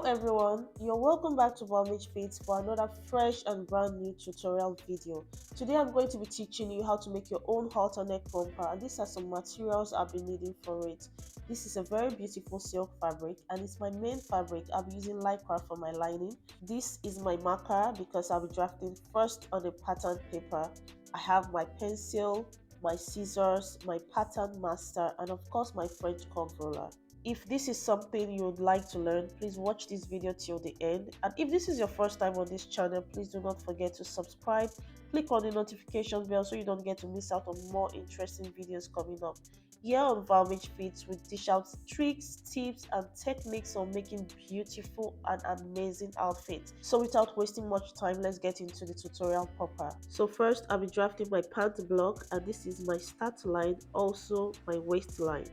Everyone, you're welcome back to Vomit Fits for another fresh and brand new tutorial video. Today I'm going to be teaching you how to make your own halter neck romper, and these are some materials I've been needing for it. This is a very beautiful silk fabric and it's my main fabric. I'll be using lycra for my lining. This is my marker because I'll be drafting first on a pattern paper. I have my pencil, my scissors, my pattern master, and of course my French curve roller. If this is something you would like to learn, please watch this video till the end. And if this is your first time on this channel, please do not forget to subscribe. Click on the notification bell so you don't get to miss out on more interesting videos coming up. Here on Valmich Fits, we dish out tricks, tips, and techniques on making beautiful and amazing outfits. So without wasting much time, let's get into the tutorial proper. So first, I'll be drafting my pant block, and this is my start line, also my waistline.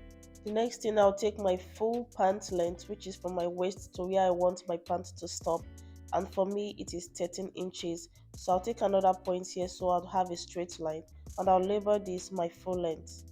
The next thing, I'll take my full pant length, which is from my waist to where I want my pant to stop, and for me it is 13 inches. So I'll take another point here so I'll have a straight line, and I'll label this my full length.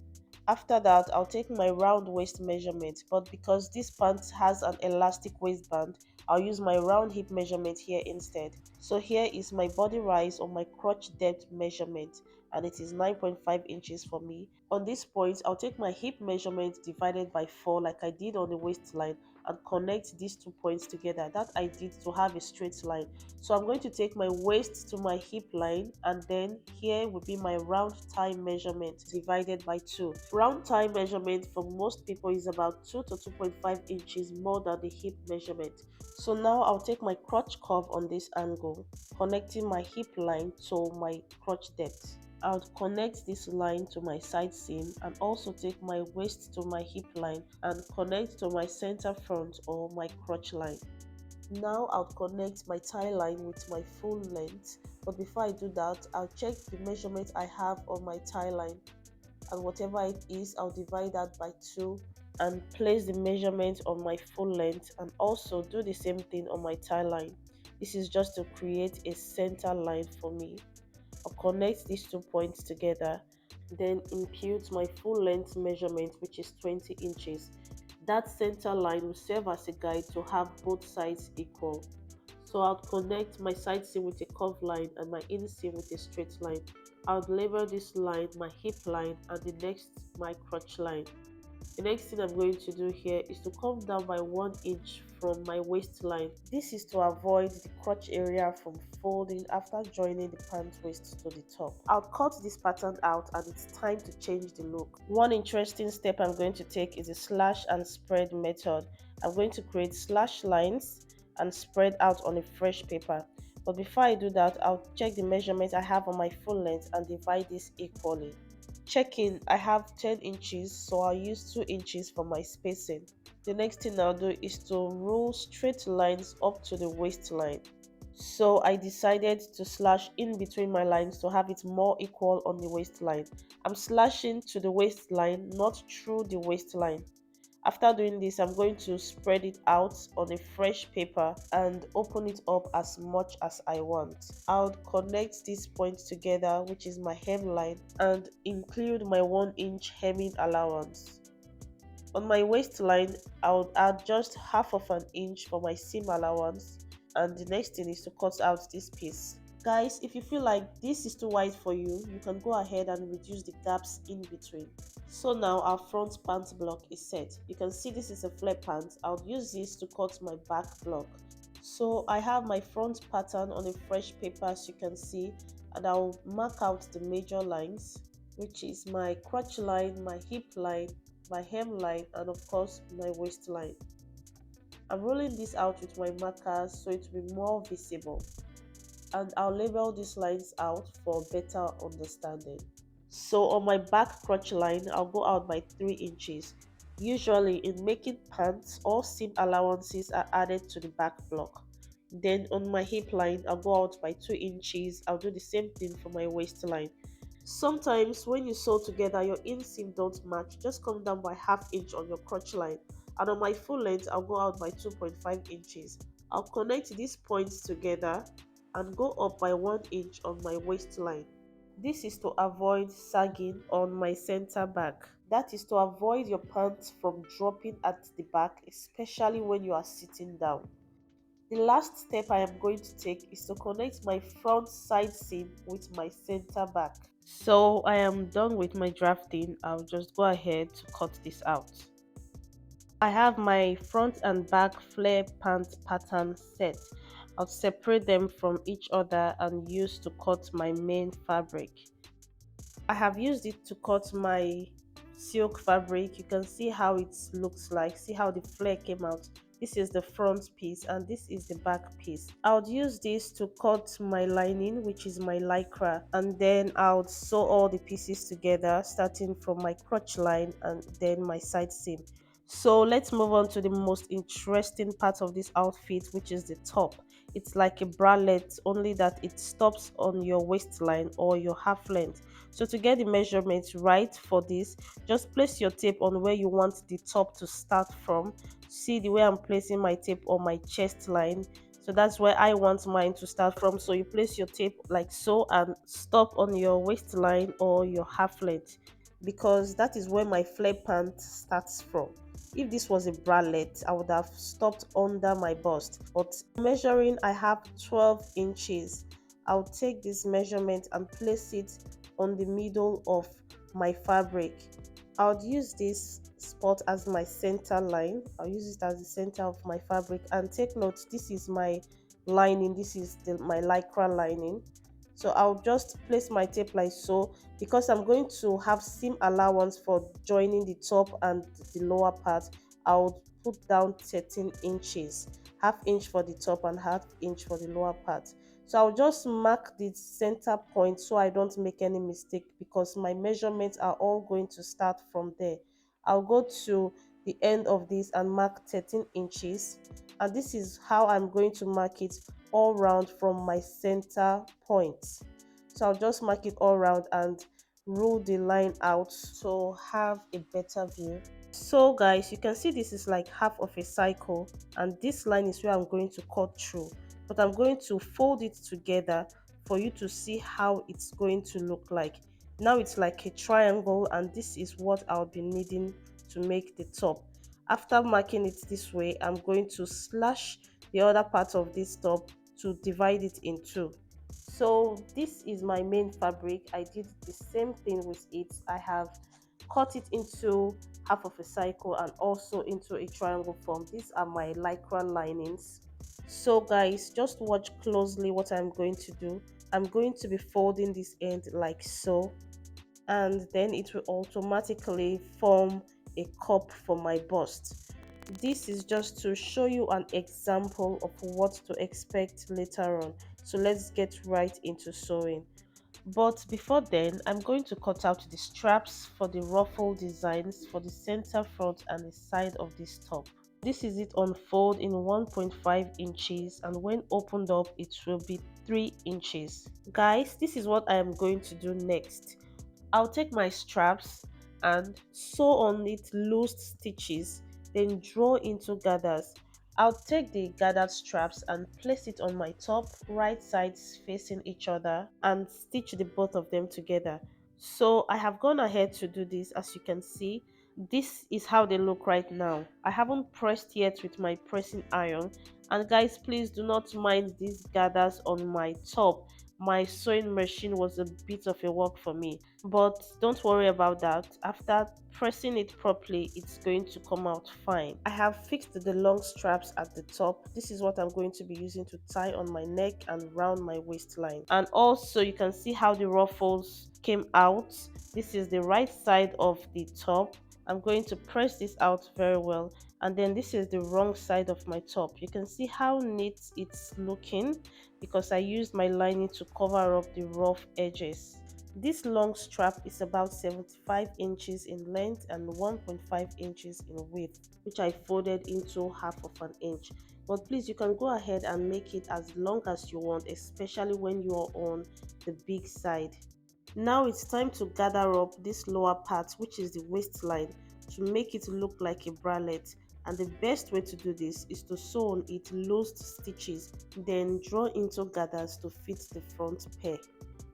After that, I'll take my round waist measurement, but because this pant has an elastic waistband, I'll use my round hip measurement here instead. So here is my body rise or my crotch depth measurement, and it is 9.5 inches for me. On this point, I'll take my hip measurement divided by 4 like I did on the waistline and connect these 2 points together. That I did to have a straight line. So I'm going to take my waist to my hip line, and then here will be my round thigh measurement divided by 2. Round thigh measurement for most people is about 2 to 2.5 inches more than the hip measurement. So now I'll take my crotch curve on this angle, connecting my hip line to my crotch depth. I'll connect this line to my side seam and also take my waist to my hip line and connect to my center front or my crotch line. Now I'll connect my tie line with my full length, but before I do that, I'll check the measurement I have on my tie line, and whatever it is, I'll divide that by 2 and place the measurement on my full length, and also do the same thing on my tie line. This is just to create a center line for me. I'll connect these 2 points together, then impute my full length measurement, which is 20 inches. That center line will serve as a guide to have both sides equal. So I'll connect my side seam with a curved line and my inseam with a straight line. I'll label this line my hip line and the next my crotch line. The next thing I'm going to do here is to come down by 1 inch from my waistline. This is to avoid the crotch area from folding after joining the pant waist to the top. I'll cut this pattern out and it's time to change the look. One interesting step I'm going to take is the slash and spread method. I'm going to create slash lines and spread out on a fresh paper. But before I do that, I'll check the measurement I have on my full length and divide this equally. Checking, I have 10 inches, so I'll use 2 inches for my spacing. The next thing I'll do is to rule straight lines up to the waistline. So I decided to slash in between my lines to have it more equal on the waistline. I'm slashing to the waistline, not through the waistline. After doing this, I'm going to spread it out on a fresh paper and open it up as much as I want. I'll connect these points together, which is my hemline, and include my 1 inch hemming allowance. On my waistline, I'll add just half of an inch for my seam allowance, and the next thing is to cut out this piece. Guys, if you feel like this is too wide for you, you can go ahead and reduce the gaps in between. So now our front pant block is set. You can see this is a flare pant. I'll use this to cut my back block. So I have my front pattern on a fresh paper, as you can see, and I'll mark out the major lines, which is my crotch line, my hip line, my hemline, and of course my waistline. I'm rolling this out with my markers so it will be more visible, and I'll label these lines out for better understanding. So on my back crotch line, I'll go out by 3 inches. Usually in making pants, all seam allowances are added to the back block. Then on my hip line, I'll go out by 2 inches. I'll do the same thing for my waistline. Sometimes when you sew together, your inseam don't match. Just come down by ½ inch on your crotch line. And on my full length, I'll go out by 2.5 inches. I'll connect these points together and go up by 1 inch on my waistline. This is to avoid sagging on my center back. That is to avoid your pants from dropping at the back, especially when you are sitting down. The last step I am going to take is to connect my front side seam with my center back. So I am done with my drafting. I'll just go ahead to cut this out. I have my front and back flare pant pattern set. I'll separate them from each other and use to cut my main fabric. I have used it to cut my silk fabric. You can see how it looks like. See how the flare came out. This is the front piece and this is the back piece. I would use this to cut my lining, which is my lycra, and then I would sew all the pieces together, starting from my crotch line and then my side seam. So let's move on to the most interesting part of this outfit, which is the top. It's like a bralette, only that it stops on your waistline or your half length. So to get the measurements right for this, just place your tape on where you want the top to start from. See the way I'm placing my tape on my chest line. So that's where I want mine to start from. So you place your tape like so and stop on your waistline or your half length, because that is where my flare pant starts from. If this was a bralette, I would have stopped under my bust, but measuring, I have 12 inches. I'll take this measurement and place it on the middle of my fabric. I'll use this spot as my center line. I'll use it as the center of my fabric, and take note, this is my lining, this is my lycra lining. So I'll just place my tape like so, because I'm going to have seam allowance for joining the top and the lower part. I'll put down 13 inches, half inch for the top and half inch for the lower part. So I'll just mark the center point so I don't make any mistake, because my measurements are all going to start from there. I'll go to the end of this and mark 13 inches, and this is how I'm going to mark it all round from my center point. So I'll just mark it all round and rule the line out to have a better view. So guys, you can see this is like half of a cycle, and this line is where I'm going to cut through, but I'm going to fold it together for you to see how it's going to look like. Now it's like a triangle, and this is what I'll be needing to make the top. After marking it this way, I'm going to slash the other part of this top to divide it in two. So this is my main fabric. I did the same thing with it. I have cut it into half of a cycle and also into a triangle form. These are my lycra linings. So guys, just watch closely what I'm going to do. I'm going to be folding this end like so, and then it will automatically form a cup for my bust. This is just to show you an example of what to expect later on. So let's get right into sewing. But before then, I'm going to cut out the straps for the ruffle designs for the center, front and the side of this top. This is it on fold in 1.5 inches, and when opened up it will be 3 inches. Guys, this is what I am going to do next. I'll take my straps and sew on it loose stitches, then draw into gathers. I'll take the gathered straps and place it on my top, right sides facing each other, and stitch the both of them together. So I have gone ahead to do this. As you can see, this is how they look right now. I haven't pressed yet with my pressing iron, and guys, please do not mind these gathers on my top. My sewing machine was a bit of a work for me, but don't worry about that. After pressing it properly, it's going to come out fine. I have fixed the long straps at the top. This is what I'm going to be using to tie on my neck and round my waistline. And also you can see how the ruffles came out. This is the right side of the top. I'm going to press this out very well, and then this is the wrong side of my top. You can see how neat it's looking because I used my lining to cover up the rough edges. This long strap is about 75 inches in length and 1.5 inches in width, which I folded into half of an inch. But please, you can go ahead and make it as long as you want, especially when you are on the big side. Now it's time to gather up this lower part, which is the waistline, to make it look like a bralette. And the best way to do this is to sew on it loose stitches, then draw into gathers to fit the front pair.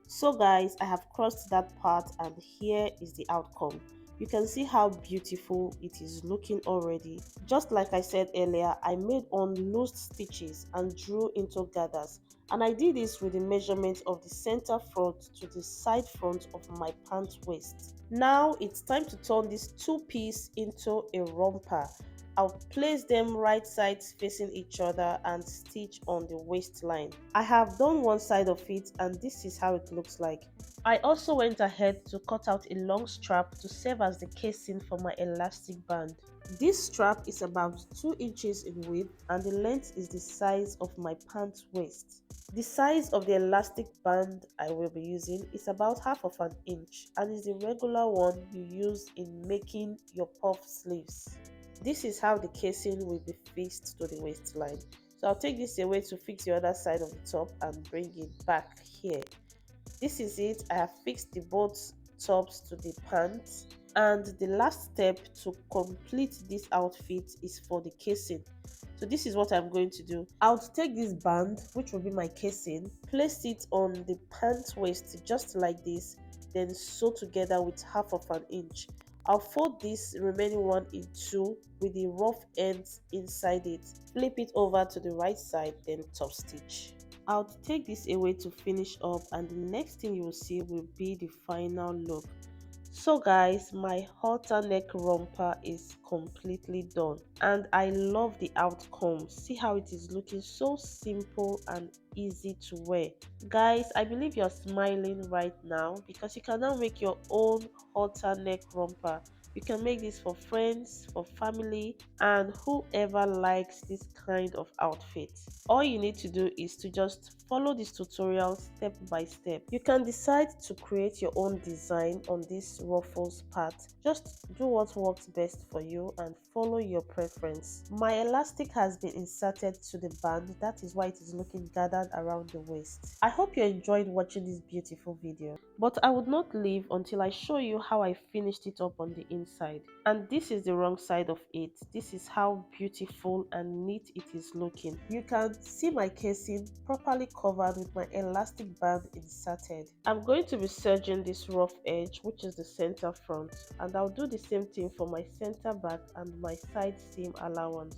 So guys, I have crossed that part and here is the outcome. You can see how beautiful it is looking already. Just like I said earlier, I made on loose stitches and drew into gathers, and I did this with the measurement of the center front to the side front of my pant waist. Now it's time to turn this two-piece into a romper. I'll place them right sides facing each other and stitch on the waistline. I have done one side of it and this is how it looks like. I also went ahead to cut out a long strap to serve as the casing for my elastic band. This strap is about 2 inches in width and the length is the size of my pant waist. The size of the elastic band I will be using is about half of an inch and is the regular one you use in making your puff sleeves. This is how the casing will be fixed to the waistline. So I'll take this away to fix the other side of the top and bring it back here. This is it. I have fixed the both tops to the pants, and the last step to complete this outfit is for the casing. So this is what I'm going to do. I'll take this band, which will be my casing, place it on the pant waist just like this, then sew together with half of an inch. I'll fold this remaining one in two with the rough ends inside it. Flip it over to the right side, then top stitch. I'll take this away to finish up, and the next thing you will see will be the final look. So guys, my halter neck romper is completely done and I love the outcome. See how it is looking so simple and easy to wear. Guys, I believe you're smiling right now because you can now make your own halter neck romper. You can make this for friends, for family, and whoever likes this kind of outfit. All you need to do is to just follow this tutorial step by step. You can decide to create your own design on this ruffles part. Just do what works best for you and follow your preference. My elastic has been inserted to the band, that is why it is looking gathered around the waist. I hope you enjoyed watching this beautiful video, but I would not leave until I show you how I finished it up on the inside. And this is the wrong side of it. This is how beautiful and neat it is looking. You can see my casing properly covered with my elastic band inserted. I'm going to be serging this rough edge, which is the center front, and I'll do the same thing for my center back and my side seam allowance.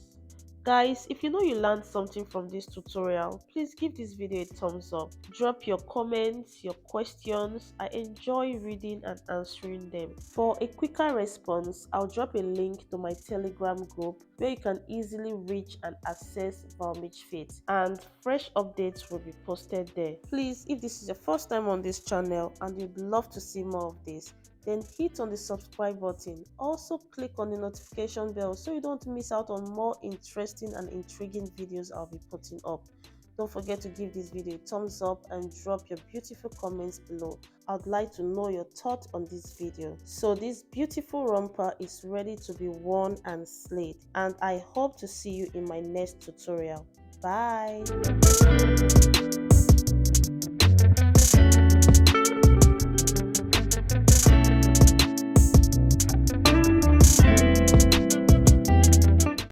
Guys, if you know you learned something from this tutorial, please give this video a thumbs up. Drop your comments, your questions. I enjoy reading and answering them. For a quicker response, I'll drop a link to my Telegram group where you can easily reach and access Valmich Fit, and fresh updates will be posted there. Please, if this is your first time on this channel and you'd love to see more of this, then hit on the subscribe button. Also click on the notification bell so you don't miss out on more interesting and intriguing videos I'll be putting up. Don't forget to give this video a thumbs up and drop your beautiful comments below. I'd like to know your thoughts on this video. So this beautiful romper is ready to be worn and slayed, and I hope to see you in my next tutorial. Bye.